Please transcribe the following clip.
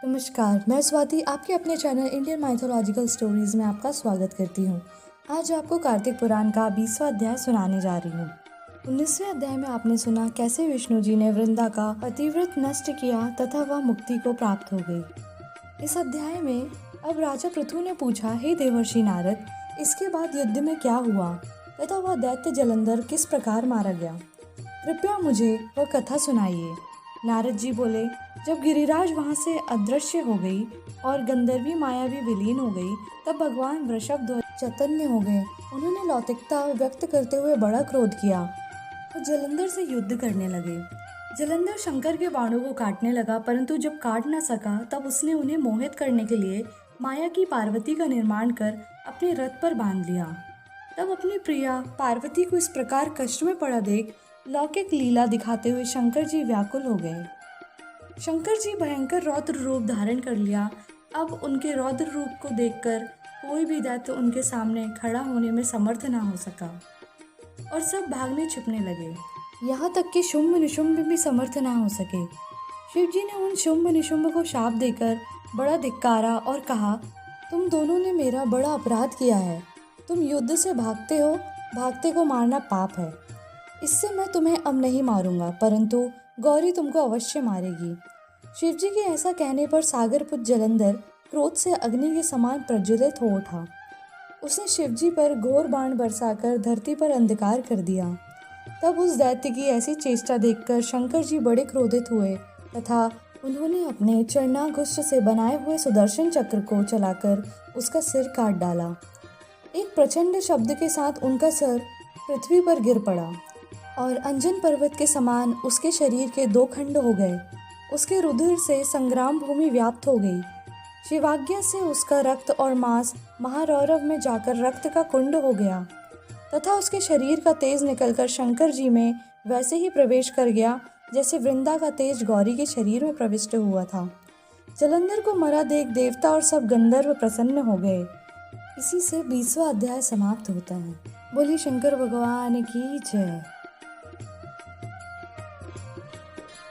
नमस्कार, मैं स्वाति आपके अपने चैनल इंडियन माइथोलॉजिकल स्टोरीज में आपका स्वागत करती हूँ। आज आपको कार्तिक पुराण का 20वां अध्याय सुनाने जा रही हूँ। 19वें अध्याय में आपने सुना कैसे विष्णु जी ने वृंदा का पतिव्रत नष्ट किया तथा वह मुक्ति को प्राप्त हो गई। इस अध्याय में अब राजा पृथु ने पूछा, हे देवर्षि नारद, इसके बाद युद्ध में क्या हुआ तथा वह दैत्य जलंधर किस प्रकार मारा गया? कृपया मुझे वह कथा सुनाइए। नारद जी बोले, जब गिरिराज वहाँ से अदृश्य हो गई और गंधर्वी माया भी विलीन हो गई, तब भगवान वृषभध्वज चैतन्य हो गए। उन्होंने लौकिकता व्यक्त करते हुए बड़ा क्रोध किया और जलंधर से युद्ध करने लगे। जलंधर शंकर के बाणों को काटने लगा, परंतु जब काट न सका तब उसने उन्हें मोहित करने के लिए माया की पार्वती का निर्माण कर अपने रथ पर बांध लिया। तब अपनी प्रिया पार्वती को इस प्रकार कष्ट में पड़ा देख लौकिक लीला दिखाते हुए शंकर जी व्याकुल हो गए। शंकर जी भयंकर रौद्र रूप धारण कर लिया। अब उनके रौद्र रूप को देखकर कोई भी दैत्य उनके सामने खड़ा होने में समर्थ ना हो सका और सब भागने छिपने लगे। यहाँ तक कि शुंभ निशुंभ भी समर्थ ना हो सके। शिव जी ने उन शुंभ निशुंभ को शाप देकर बड़ा धिक्कारा और कहा, तुम दोनों ने मेरा बड़ा अपराध किया है। तुम युद्ध से भागते हो, भागते को मारना पाप है। इससे मैं तुम्हें अब नहीं मारूंगा, परंतु गौरी तुमको अवश्य मारेगी। शिवजी के ऐसा कहने पर सागरपुत्र जलंधर क्रोध से अग्नि के समान प्रज्वलित हो उठा। उसने शिवजी पर घोर बाण बरसाकर धरती पर अंधकार कर दिया। तब उस दैत्य की ऐसी चेष्टा देखकर शंकर जी बड़े क्रोधित हुए तथा उन्होंने अपने चरणाघुष्ट से बनाए हुए सुदर्शन चक्र को चलाकर उसका सिर काट डाला। एक प्रचंड शब्द के साथ उनका सिर पृथ्वी पर गिर पड़ा और अंजन पर्वत के समान उसके शरीर के 2 खंड हो गए। उसके रुधिर से संग्राम भूमि व्याप्त हो गई। शिवाज्ञा से उसका रक्त और मांस महारौरव में जाकर रक्त का कुंड हो गया तथा उसके शरीर का तेज निकलकर शंकर जी में वैसे ही प्रवेश कर गया जैसे वृंदा का तेज गौरी के शरीर में प्रविष्ट हुआ था। जलंधर को मरा देख देवता और सब गंधर्व प्रसन्न हो गए। इसी से 20वां अध्याय समाप्त होता है। बोलिए शंकर भगवान की जय।